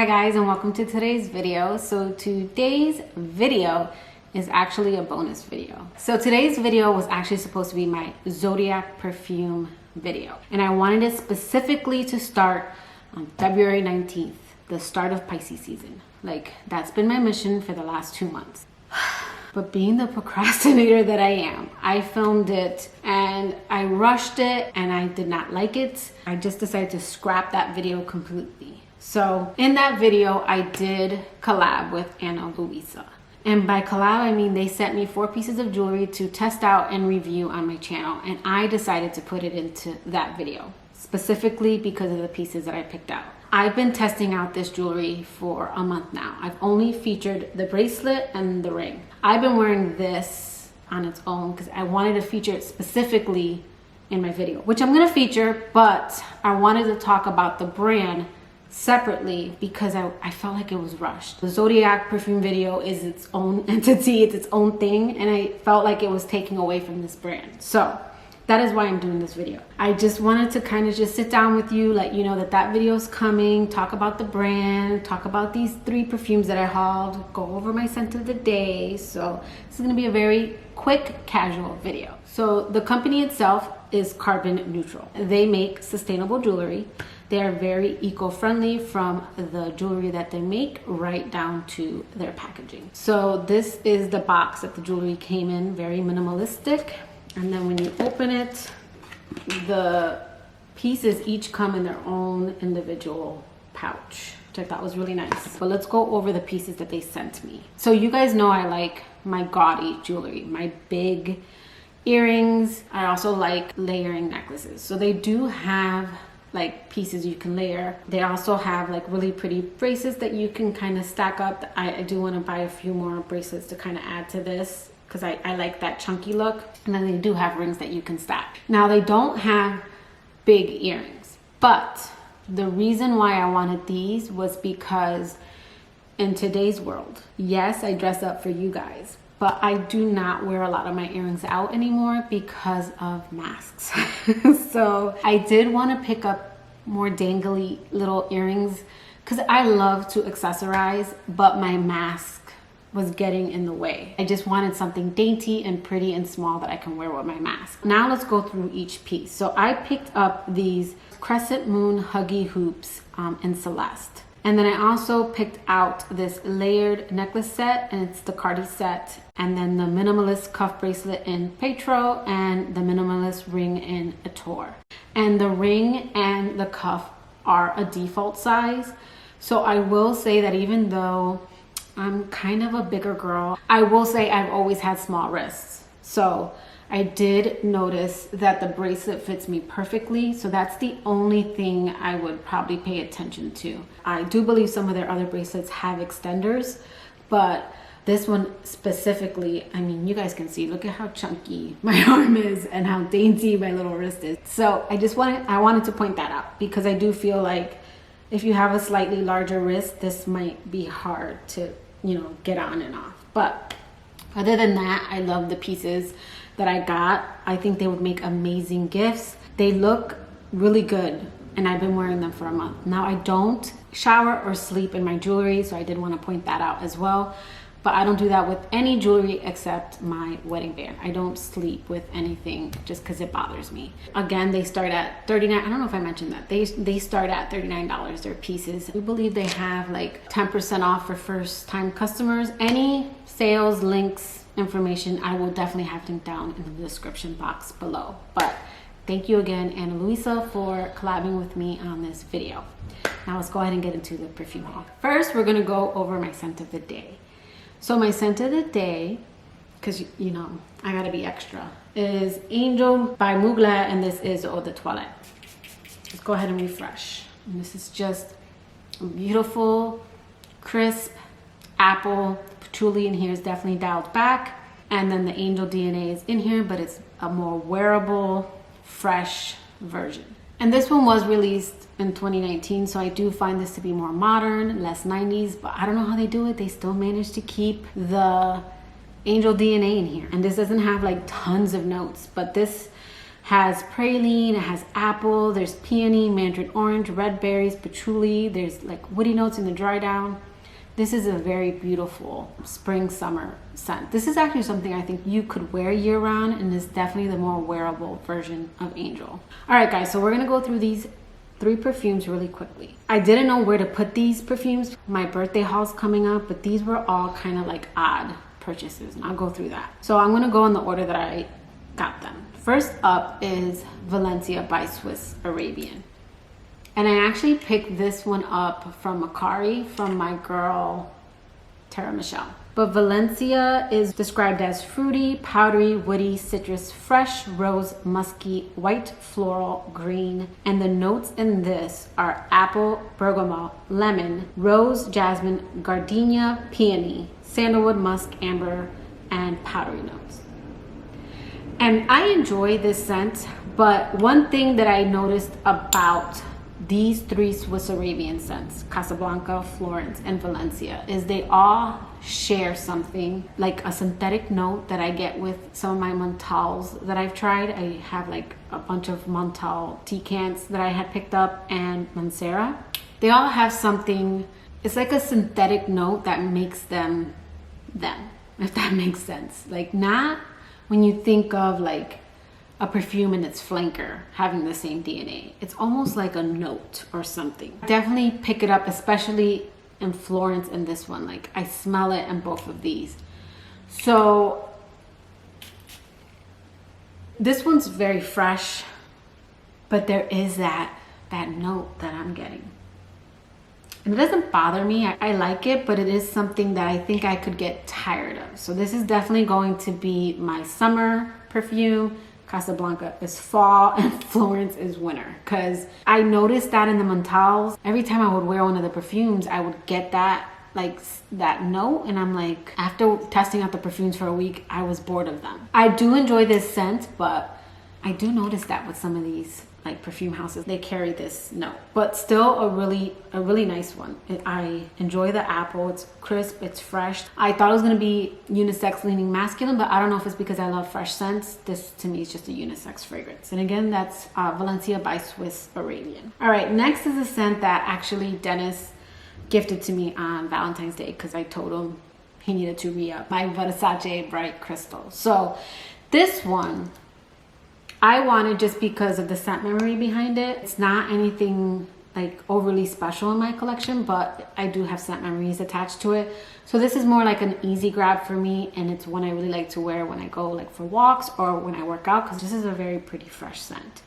Hi guys, and welcome to today's video. So today's video is actually a bonus video. So today's video was actually supposed to be my zodiac perfume video, and I wanted it specifically to start on February 19th, the start of Pisces season. Like, that's been my mission for the last 2 months. But being the procrastinator that I am, I filmed it and I rushed it and I did not like it. I just decided to scrap that video completely. So in that video, I did collab with Ana Luisa. And by collab, I mean they sent me 4 pieces of jewelry to test out and review on my channel. And I decided to put it into that video, specifically because of the pieces that I picked out. I've been testing out this jewelry for a month now. I've only featured the bracelet and the ring. I've been wearing this on its own because I wanted to feature it specifically in my video, which I'm gonna feature, but I wanted to talk about the brand separately because I felt like it was rushed. The Zodiac perfume video is its own entity, it's its own thing, and I felt like it was taking away from this brand. So that is why I'm doing this video. I just wanted to kind of just sit down with you, let you know that that video is coming, talk about the brand, talk about these 3 perfumes that I hauled, go over my scent of the day. So this is gonna be a very quick, casual video. So the company itself is carbon neutral. They make sustainable jewelry. They are very eco-friendly, from the jewelry that they make right down to their packaging. So this is the box that the jewelry came in, very minimalistic. And then when you open it, the pieces each come in their own individual pouch, which I thought was really nice. But let's go over the pieces that they sent me. So you guys know I like my gaudy jewelry, my big earrings. I also like layering necklaces. So they do have like pieces you can layer. They also have like really pretty bracelets that you can kind of stack up. I do want to buy a few more bracelets to kind of add to this, because I like that chunky look. And then they do have rings that you can stack. Now they don't have big earrings, but the reason why I wanted these was because in today's world, yes, I dress up for you guys, but I do not wear a lot of my earrings out anymore because of masks. So I did want to pick up more dangly little earrings because I love to accessorize, but my mask was getting in the way. I just wanted something dainty and pretty and small that I can wear with my mask. Now let's go through each piece. So I picked up these crescent moon huggy hoops in Celeste. And then I also picked out this layered necklace set, and it's the Cardi set. And then the minimalist cuff bracelet in Petro, and the minimalist ring in Ettore. And the ring and the cuff are a default size. So I will say that even though I'm kind of a bigger girl, I will say I've always had small wrists. So I did notice that the bracelet fits me perfectly. So that's the only thing I would probably pay attention to. I do believe some of their other bracelets have extenders, but this one specifically, I mean, you guys can see, look at how chunky my arm is and how dainty my little wrist is. So I wanted to point that out, because I do feel like if you have a slightly larger wrist, this might be hard to, get on and off. But other than that, I love the pieces that I got. I think they would make amazing gifts. They look really good, and I've been wearing them for a month. Now, I don't shower or sleep in my jewelry, so I did want to point that out as well. But I don't do that with any jewelry except my wedding band. I don't sleep with anything just because it bothers me. Again, they start at $39. I don't know if I mentioned that. They start at $39, their pieces. We believe they have like 10% off for first time customers. Any sales links, information, I will definitely have them down in the description box below. But thank you again, Ana Luisa, for collabing with me on this video. Now let's go ahead and get into the perfume haul. First, we're gonna go over my scent of the day. So my scent of the day, because I gotta be extra, is Angel by Mugler, and this is Eau de Toilette. Let's go ahead and refresh. And this is just a beautiful, crisp apple. Patchouli in here is definitely dialed back. And then the Angel DNA is in here, but it's a more wearable, fresh version. And this one was released in 2019, so I do find this to be more modern, less 90s, but I don't know how they do it. They still manage to keep the Angel DNA in here. And this doesn't have like tons of notes, but this Has praline, it has apple, there's peony, mandarin orange, red berries, patchouli, there's like woody notes in the dry down. This is a very beautiful spring summer scent. This is actually something I think you could wear year round, and is definitely the more wearable version of Angel. All right guys, so we're gonna go through these 3 perfumes really quickly. I didn't know where to put these perfumes. My birthday haul's coming up, but these were all kind of like odd purchases, and I'll go through that. So I'm gonna go in the order that I got them. First up is Valencia by Swiss Arabian. And I actually picked this one up from Macari from my girl, Tara Michelle. But Valencia is described as fruity, powdery, woody, citrus, fresh, rose, musky, white, floral, green. And the notes in this are apple, bergamot, lemon, rose, jasmine, gardenia, peony, sandalwood, musk, amber, and powdery notes. And I enjoy this scent, but one thing that I noticed about these 3 Swiss Arabian scents, Casablanca, Florence, and Valencia, is they all share something, like a synthetic note that I get with some of my Montals that I've tried. I have like a bunch of Montal Tea-Cans that I had picked up, and Mancera. They all have something, it's like a synthetic note that makes them, if that makes sense. Like, not when you think of like a perfume and its flanker having the same DNA. It's almost like a note or something. Definitely pick it up, especially in Florence and this one. Like, I smell it in both of these. So this one's very fresh, but there is that note that I'm getting. And it doesn't bother me. I like it, but it is something that I think I could get tired of. So this is definitely going to be my summer perfume. Casablanca is fall, and Florence is winter. Because I noticed that in the Montals, every time I would wear one of the perfumes, I would get that note, and I'm like, after testing out the perfumes for a week, I was bored of them. I do enjoy this scent, but I do notice that with some of these like perfume houses, they carry this note, but still a really nice one. I enjoy the apple. It's crisp, it's fresh. I thought it was gonna be unisex leaning masculine, but I don't know if it's because I love fresh scents. This to me is just a unisex fragrance. And again, that's Valencia by Swiss Arabian. All right, next is a scent that actually Dennis gifted to me on Valentine's Day, because I told him he needed to re-up my Versace Bright Crystal. So this one I wanted just because of the scent memory behind it. It's not anything like overly special in my collection, but I do have scent memories attached to it. So this is more like an easy grab for me, and it's one I really like to wear when I go like for walks or when I work out, because this is a very pretty fresh scent.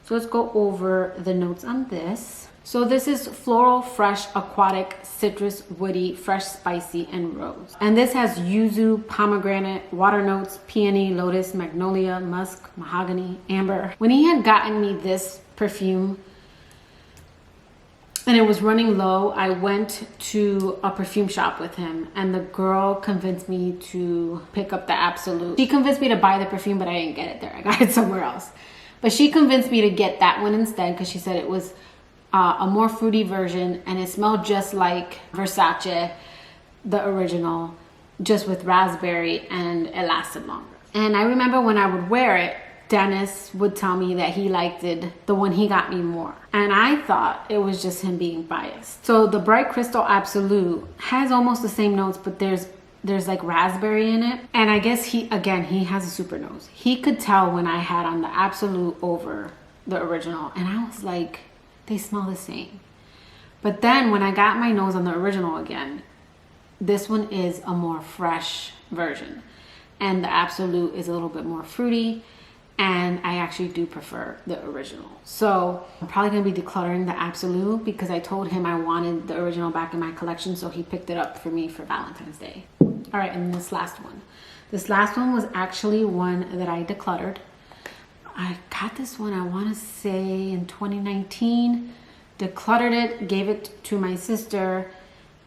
So let's go over the notes on this. So this is floral, fresh, aquatic, citrus, woody, fresh, spicy, and rose. And this has yuzu, pomegranate, water notes, peony, lotus, magnolia, musk, mahogany, amber. When he had gotten me this perfume and it was running low, I went to a perfume shop with him, and the girl convinced me to pick up the Absolute. She convinced me to buy the perfume, but I didn't get it there. I got it somewhere else. But she convinced me to get that one instead, because she said it was a more fruity version, and it smelled just like Versace, the original, just with raspberry, and it lasted longer. And I remember when I would wear it, Dennis would tell me that he liked it, the one he got me more. And I thought it was just him being biased. So the Bright Crystal Absolute has almost the same notes, but there's like raspberry in it. And I guess he has a super nose. He could tell when I had on the Absolute over the original, and I was like, they smell the same. But then when I got my nose on the original again, this one is a more fresh version, and the Absolute is a little bit more fruity, and I actually do prefer the original. So I'm probably gonna be decluttering the Absolute, because I told him I wanted the original back in my collection, so he picked it up for me for Valentine's Day. All right, and this last one. This last one was actually one that I decluttered. I got this one, I want to say in 2019, decluttered it, gave it to my sister,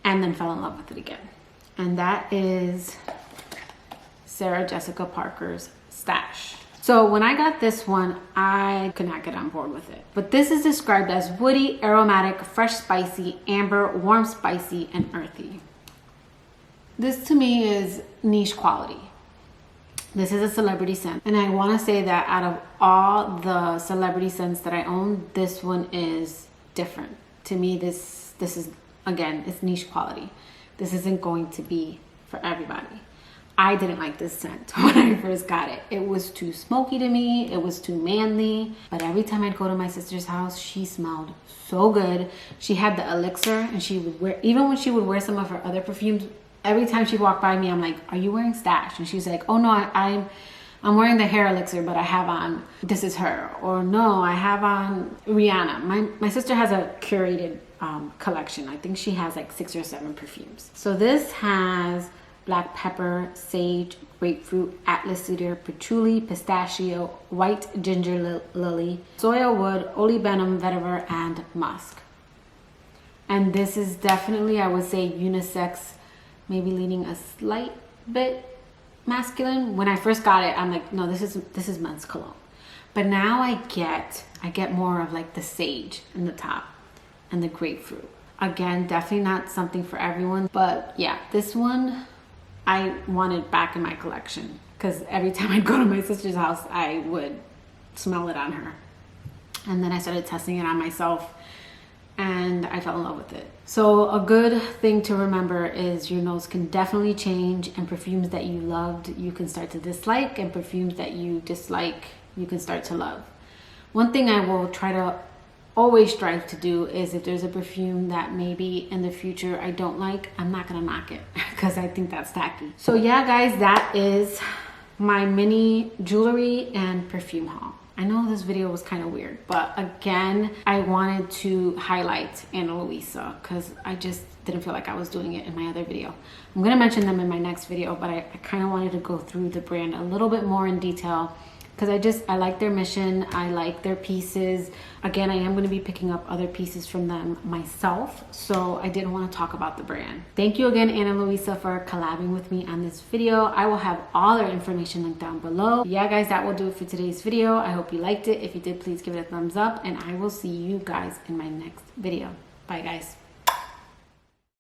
and then fell in love with it again. And that is Sarah Jessica Parker's Stash. So when I got this one, I could not get on board with it. But this is described as woody, aromatic, fresh, spicy, amber, warm, spicy, and earthy. This to me is niche quality. This is a celebrity scent. And I want to say that out of all the celebrity scents that I own, this one is different. To me, this is, again, it's niche quality. This isn't going to be for everybody. I didn't like this scent when I first got it. It was too smoky to me. It was too manly. But every time I'd go to my sister's house, she smelled so good. She had the elixir, and she would wear, even when she would wear some of her other perfumes, every time she walked by me, I'm like, are you wearing Stash? And she's like, oh no, I'm wearing the hair elixir, but I have on, this is her. Or no, I have on Rihanna. My sister has a curated collection. I think she has like 6 or 7 perfumes. So this has black pepper, sage, grapefruit, atlas cedar, patchouli, pistachio, white ginger lily, soya wood, olibanum, vetiver, and musk. And this is definitely, I would say, unisex, maybe leaning a slight bit masculine. When I first got it, I'm like, no, this is men's cologne. But now I get more of like the sage in the top and the grapefruit. Again, definitely not something for everyone, but yeah, this one I wanted back in my collection because every time I'd go to my sister's house, I would smell it on her. And then I started testing it on myself and I fell in love with it. So a good thing to remember is your nose can definitely change, and perfumes that you loved, you can start to dislike, and perfumes that you dislike, you can start to love. One thing I will try to always strive to do is, if there's a perfume that maybe in the future I don't like, I'm not gonna knock it because I think that's tacky. So yeah, guys, that is my mini jewelry and perfume haul. I know this video was kind of weird, but again, I wanted to highlight Ana Luisa because I just didn't feel like I was doing it in my other video. I'm gonna mention them in my next video, but I kind of wanted to go through the brand a little bit more in detail because I like their mission, I like their pieces. Again, I am going to be picking up other pieces from them myself, so I didn't want to talk about the brand. Thank you again, Ana Luisa, for collabing with me on this video. I will have all their information linked down below. Yeah, guys, that will do it for today's video. I hope you liked it. If you did, please give it a thumbs up, and I will see you guys in my next video. Bye, guys.